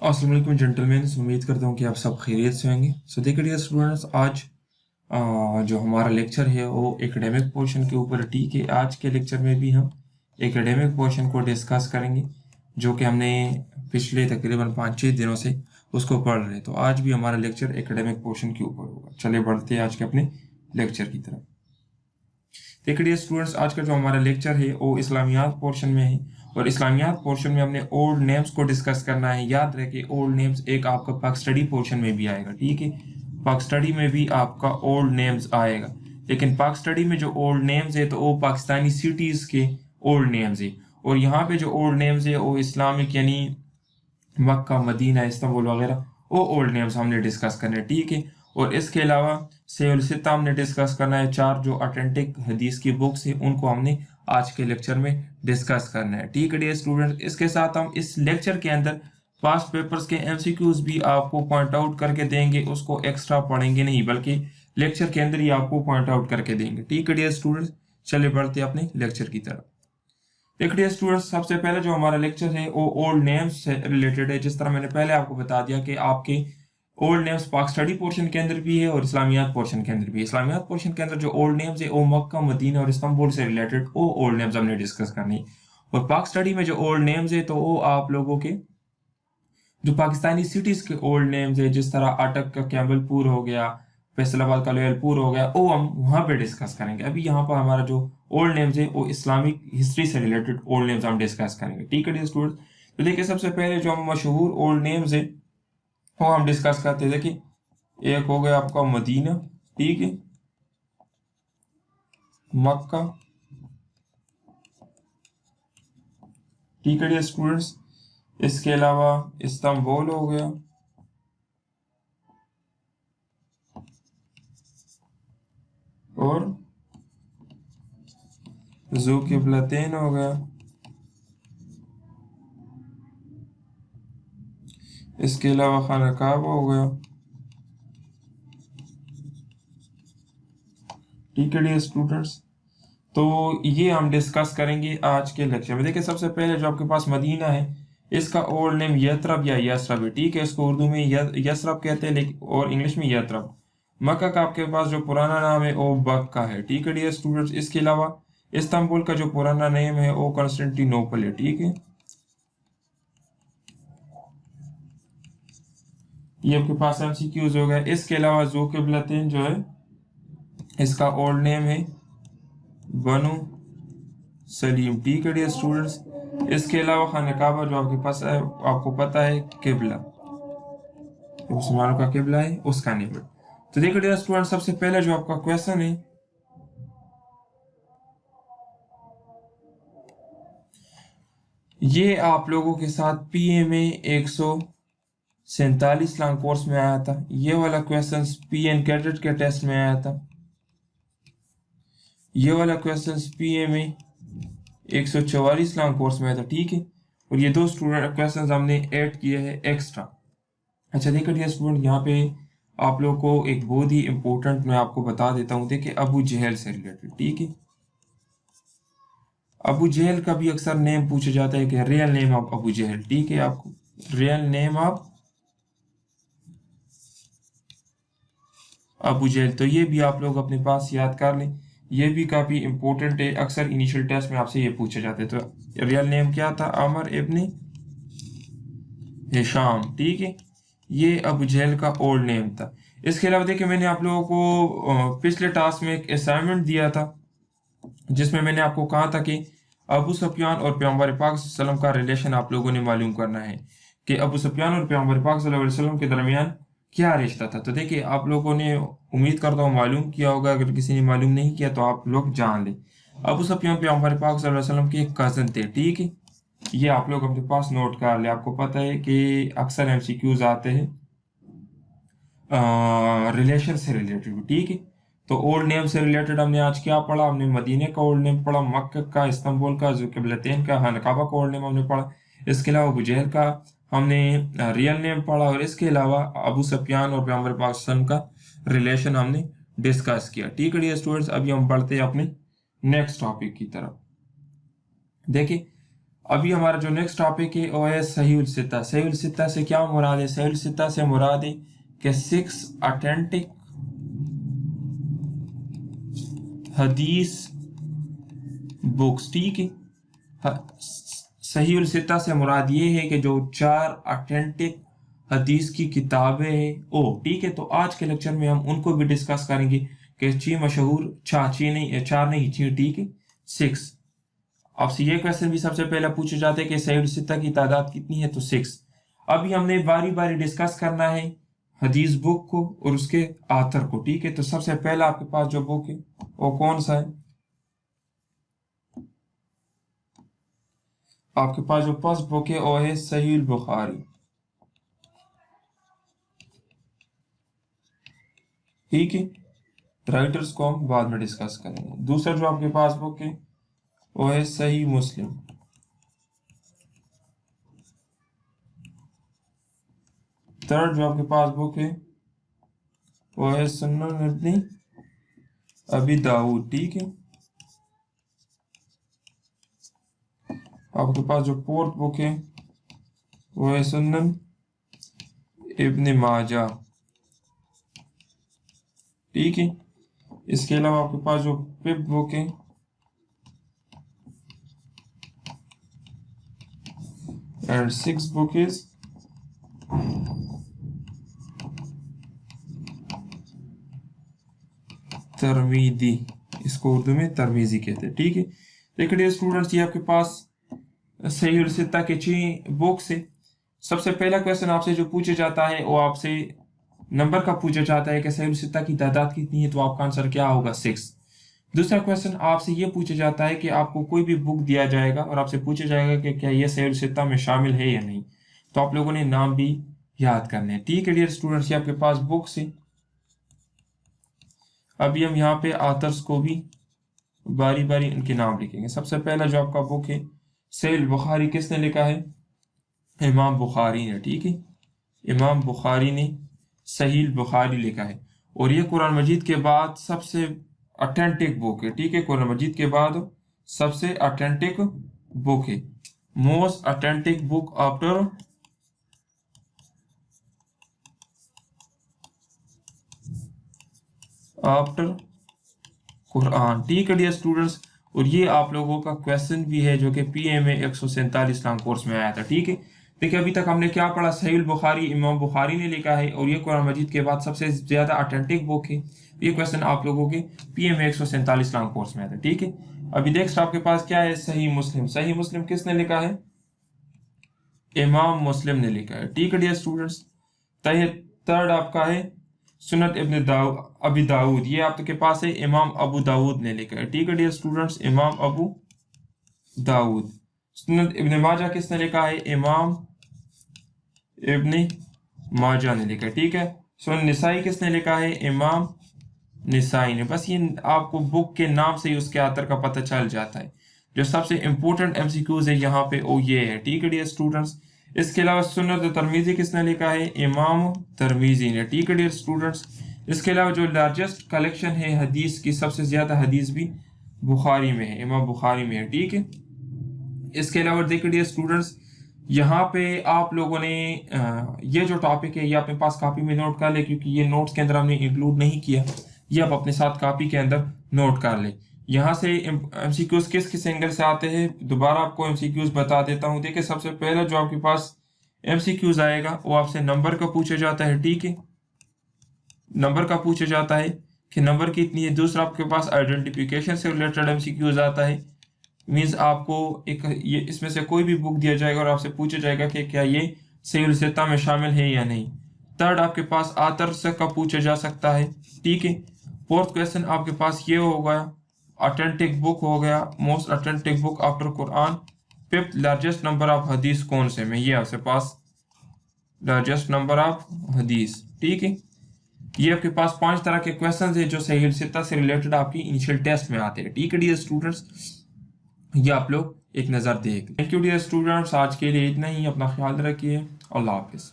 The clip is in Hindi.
अस्सलाम वालेकुम जेंटलमैन। उम्मीद करता हूँ कि आप सब खैरियत से होंगे। देखिए डियर स्टूडेंट्स, आज जो हमारा लेक्चर है वो एकेडमिक पोर्शन के ऊपर है। ठीक है, आज के लेक्चर में भी हम एकेडमिक पोर्शन को डिस्कस करेंगे जो कि हमने पिछले तकरीबन 5-6 दिनों से उसको पढ़ रहे हैं। तो आज भी हमारा लेक्चर एकेडमिक पोर्शन के ऊपर होगा। चलिए बढ़ते हैं आज के अपने लेक्चर की तरफ। देखिए डियर स्टूडेंट्स, आज का जो हमारा लेक्चर है वो इस्लामियात पोर्शन में है और इस्लामियात पोर्शन में हमने ओल्ड नेम्स को डिस्कस करना है। याद रहे कि ओल्ड नेम्स एक आपका पाक स्टडी पोर्शन में भी आएगा। ठीक है, पाक स्टडी में भी आपका ओल्ड नेम्स आएगा, लेकिन पाक स्टडी में जो ओल्ड नेम्स है तो वो पाकिस्तानी सिटीज़ के ओल्ड नेम्स है, और यहाँ पे जो ओल्ड नेम्स है वो इस्लामिक यानी मक्का, मदीना, इस्तांबुल वगैरह वो ओल्ड नेम्स हमने डिस्कस करने। ठीक है, और इसके अलावा सेवल सित्ता हमने डिस्कस करना है। 4 जो ऑथेंटिक हदीस की बुक्स है उनको हमने आज के लेक्चर में डिस्कस करना है। ठीक है डियर स्टूडेंट, इसके साथ हम इस लेक्चर के अंदर पास्ट पेपर्स के एमसीक्यूज भी आपको पॉइंट आउट करके देंगे। उसको एक्स्ट्रा पढ़ेंगे नहीं, बल्कि लेक्चर के अंदर ही आपको पॉइंट आउट करके देंगे। ठीक है डियर स्टूडेंट्स, चलिए बढ़ते अपने लेक्चर की तरफ। देखिए स्टूडेंट्स, सबसे पहले जो हमारा लेक्चर है वो ओल्ड नेम्स से रिलेटेड है। जिस तरह मैंने पहले आपको बता दिया कि आपके ओल्ड नेम्स पाक स्टडी पोर्शन के अंदर भी है और इस्लामियात पोर्शन के अंदर भी है। इस्लामियात पोर्शन के अंदर जो ओल्ड नेम्स है वो मक्का, मदीना और इस्तांबुल से रिलेटेड वो ओल्ड नेम्स हमने डिस्कस करनी है। और पाक स्टडी में जो ओल्ड नेम्स है तो वो आप लोगों के जो पाकिस्तानी सिटीज के ओल्ड नेम्स है, जिस तरह अटक का कैम्बलपुर हो गया, फैसलाबाद का लोयलपुर हो गया, वो हम वहां पे डिस्कस करेंगे। अभी यहाँ पर हमारा जो ओल्ड नेम्स है वो इस्लामिक हिस्ट्री से रिलेटेड ओल्ड नेम्स हम डिस्कस करेंगे। ठीक है स्टूडेंट, तो देखिए सबसे पहले जो हम मशहूर ओल्ड नेम्स है वो हम डिस्कस करते हैं। देखिए एक हो गया आपका मदीना, ठीक है, मक्का, ठीक है स्टूडेंट्स। इसके अलावा इस्तांबुल हो गया, और ज़ुल्क़िबलतैन हो गया। इसके अलावा खाना काबा हो गया। ठीक है डियर स्टूडेंट्स, तो ये हम डिस्कस करेंगे आज के लेक्चर में। देखिए सबसे पहले जो आपके पास मदीना है, इसका ओल्ड नेम यथरब या यसरब है। ठीक है, इसको उर्दू में यसरब कहते हैं, लेकिन और इंग्लिश में यथरब। मक्का का आपके पास जो पुराना नाम है वो बक्का है। ठीक है डियर स्टूडेंट्स, इसके अलावा इस्तांबुल का जो पुराना नेम है वो कॉन्स्टेंटिनोपल है। ठीक है, ये आपके पास एमसीक्यूज हो गया। इसके अलावा ज़ुल्क़िबलतैन जो है इसका ओल्ड नेम है बनु सलीम। ठीक है डियर स्टूडेंट्स, इसके अलावा खाना काबा जो आपके पास है, आपको पता है किबला, मुसलमानों का किबला है, उसका नेम है। तो देखिए डियर स्टूडेंट, सबसे पहले जो आपका क्वेश्चन है ये आप लोगों के साथ पीएमए 147 लॉन्ग कोर्स में आया था। ये वाला क्वेश्चन पीएन कैडेट के टेस्ट में आया था। ये वाला क्वेश्चन पीएमए 144 लॉन्ग कोर्स में आया था। ठीक है, और ये 2 स्टूडेंट क्वेश्चन हमने ऐड किए हैं एक्स्ट्रा। अच्छा देखिए डियर स्टूडेंट, यहाँ पे आप लोगों को एक बहुत ही इंपॉर्टेंट मैं आपको बता देता हूँ। देखिए अबू जहल से रिलेटेड। ठीक है, अबू जहल का भी अक्सर नेम पूछा जाता है कि रियल नेम ऑफ अबू जहल। ठीक है, आपको रियल नेम ऑफ अबू जहल, तो ये भी आप लोग अपने पास याद कर लें। ये भी काफ़ी इंपॉर्टेंट है, अक्सर इनिशियल टेस्ट में आपसे ये पूछे जाते हैं। तो रियल नेम क्या था? अमर इब्न हिशाम। ठीक है, ये अबू जहल का ओल्ड नेम था। इसके अलावा देखिए मैंने आप लोगों को पिछले टास्क में एक असाइनमेंट दिया था जिसमें मैंने आपको कहा था कि अबू सुफियान और पैगंबर पाक सल्लल्लाहु अलैहि वसल्लम का रिलेशन आप लोगों ने मालूम करना है कि अबू सुफियान और पैगंबर पाक सल्लल्लाहु अलैहि वसल्लम के दरमियान क्या रिश्ता था। तो देखिए आप लोगों ने उम्मीद करता हूँ मालूम किया होगा, अगर किसी ने मालूम नहीं किया तो आप लोग जान लें। अबू सुफियान पैगंबर पाक सल्लल्लाहु अलैहि वसल्लम के एक कज़न थे। ठीक है, ये आप लोग अपने पास नोट कर ले। आपको पता है कि अक्सर एमसीक्यूज आते हैं रिलेशन से रिलेटेड। ठीक है, तो ओल्ड नेम से रिलेटेड हमने आज क्या पढ़ा? हमने मदीने का ओल्ड नेम पढ़ा, मक्का का, इस्तांबुल का, ज़ुल्क़िबलतैन का, खाना काबा का ओल्ड नेम हमने पढ़ा। इसके अलावा अबू जहल का हमने रियल नेम पढ़ा, और इसके अलावा अबू सुफियान और पैगंबर पाक सल्लल्लाहु अलैहि वसल्लम का रिलेशन हमने डिस्कस किया। ठीक है डियर स्टूडेंट्स, अभी हम बढ़ते हैं अपने नेक्स्ट टॉपिक की तरफ। देखिए अभी हमारा जो नेक्स्ट टॉपिक है वो है सहीहुल सित्ता। सहीहुल सित्ता से क्या मुराद है? सहीहुल सित्ता से मुराद है कि 6 ऑथेंटिक हदीस बुक्स, ठीक है। सहीहुल सित्ता से मुराद ये है कि जो 4 ऑथेंटिक हदीस की किताबें हैं ओ, ठीक है। तो आज के लेक्चर में हम उनको भी डिस्कस करेंगे कि ची मशहूर चार नहीं ची, ठीक है, 6। आपसे ये क्वेश्चन भी सबसे पहले पूछे जाते हैं कि सहीहुल सित्ता की तादाद कितनी है? तो 6। अभी हमने बारी बारी डिस्कस करना है हदीस बुक को और उसके आथर को, ठीक है। तो सबसे पहला आपके पास जो बुक है वो कौन सा है? आपके पास जो फर्स्ट बुक है वो है सहीहुल बुखारी, ठीक है। राइटर्स को हम बाद में डिस्कस करेंगे। दूसरा जो आपके पास बुक है वो है सही मुस्लिम, थर्ड जो आपके पास बुक है वो है सुनन इब्न अबी दाऊद, ठीक है। आपके पास जो फोर्थ बुक है वो है सुनन इब्न माजा, ठीक है। इसके अलावा आपके पास जो फिफ्थ बुक है एंड सिक्स बुक इज तरमीदी, इसको उर्दू में तरमीजी कहते हैं, ठीक है। देखिए स्टूडेंट्स, ये आपके पास सहीहुल सित्ता के 6 बुक से सबसे पहला क्वेश्चन आपसे जो पूछा जाता है वो आपसे नंबर का पूछा जाता है कि सहीहुल सित्ता की तादाद कितनी है, तो आपका आंसर क्या होगा? 6। दूसरा क्वेश्चन आपसे ये पूछा जाता है कि आपको कोई भी बुक दिया जाएगा और आपसे पूछा जाएगा कि क्या ये सहीहुल सित्ता में शामिल है या नहीं, तो आप लोगों ने नाम भी याद करने हैं, ठीक है डियर स्टूडेंट्स। ये आपके पास बुक्स है। अभी हम यहाँ पे आथर्स को भी बारी बारी उनके नाम लिखेंगे। सबसे पहला जो आपका बुक है सहीहुल बुखारी, किसने लिखा है? इमाम बुखारी ने, ठीक है। इमाम बुखारी ने सहीहुल बुखारी लिखा है और ये कुरान मजीद के बाद सबसे ऑथेंटिक बुक है, ठीक है। कुरान मजीद के बाद सबसे ऑथेंटिक बुक है, most authentic book after Quran, ठीक है डियर स्टूडेंट्स। और ये आप लोगों का क्वेश्चन भी है जो कि PMA 147 नाम कोर्स में आया था, ठीक है। देखिए अभी तक हमने क्या पढ़ा? सहीहुल बुखारी इमाम बुखारी ने लिखा है और ये कुरान मजीद के बाद सबसे ज्यादा ऑथेंटिक बुक है। ये क्वेश्चन आप लोगों के PMA 147 नाम कोर्स में आया था, ठीक है। अभी नेक्स्ट आपके पास क्या है? सही मुस्लिम। सही मुस्लिम किसने लिखा है? इमाम मुस्लिम ने लिखा है, ठीक है डियर स्टूडेंट्स। थर्ड आपका है सुनत इब्न अबी दाऊद, ये आपके पास है इमाम अबू दाऊद ने लिखा है, ठीक है डियर स्टूडेंट्स। इमाम अबू दाऊद। सुनत इब्न माजा किसने लिखा है? इमाम इब्न माजा ने लिखा है, ठीक है। सुनन निसाई किसने लिखा है? इमाम निसाई ने। बस ये आपको बुक के नाम से ही उसके आतर का पता चल जाता है। जो सबसे इंपॉर्टेंट MCQs है यहाँ पे वो ये है, ठीक है डियर स्टूडेंट्स। इसके अलावा सुन्नत तरमीजी किसने लिखा है? इमाम तरमीजी ने, ठीक है डियर स्टूडेंट्स। इसके अलावा जो लार्जेस्ट कलेक्शन है हदीस की, सबसे ज्यादा हदीस भी बुखारी में है, इमाम बुखारी में है, ठीक है। इसके अलावा देखिए डियर स्टूडेंट्स, यहाँ पे आप लोगों ने ये जो टॉपिक है ये अपने पास कॉपी में नोट कर ले, क्योंकि ये नोट्स के अंदर हमने इंक्लूड नहीं किया। ये आप अपने साथ कॉपी के अंदर नोट कर ले। यहाँ से MCQs किस किस एंगल से आते हैं दोबारा आपको MCQs बता देता हूँ। देखिए सबसे पहला जो आपके पास MCQs आएगा वो आपसे नंबर का पूछा जाता है, ठीक है। नंबर का पूछा जाता है कि नंबर कितनी है। दूसरा आपके पास आइडेंटिफिकेशन से रिलेटेड MCQs आता है। मीन्स आपको ये इसमें से कोई भी बुक दिया जाएगा और आपसे पूछा जाएगा कि क्या ये सहीहुल सित्ता में शामिल है या नहीं। थर्ड आपके पास आथर से का पूछा जा सकता है, ठीक है। फोर्थ क्वेश्चन आपके पास ये होगा ऑथेंटिक बुक हो गया, most authentic book after Quran. Fifth largest number of हदीस कौन से में, ये आपके पास लार्जेस्ट नंबर ऑफ हदीस, ठीक है। ये आपके पास 5 तरह के क्वेश्चन है जो सहीहुल सित्ता से रिलेटेड आपकी इनिशियल टेस्ट में आते हैं, ठीक है डियर स्टूडेंट्स। ये आप लोग एक नज़र देख। थैंक यू डियर स्टूडेंट्स, आज के लिए इतना ही। अपना ख्याल रखिए। अल्लाह हाफिज़।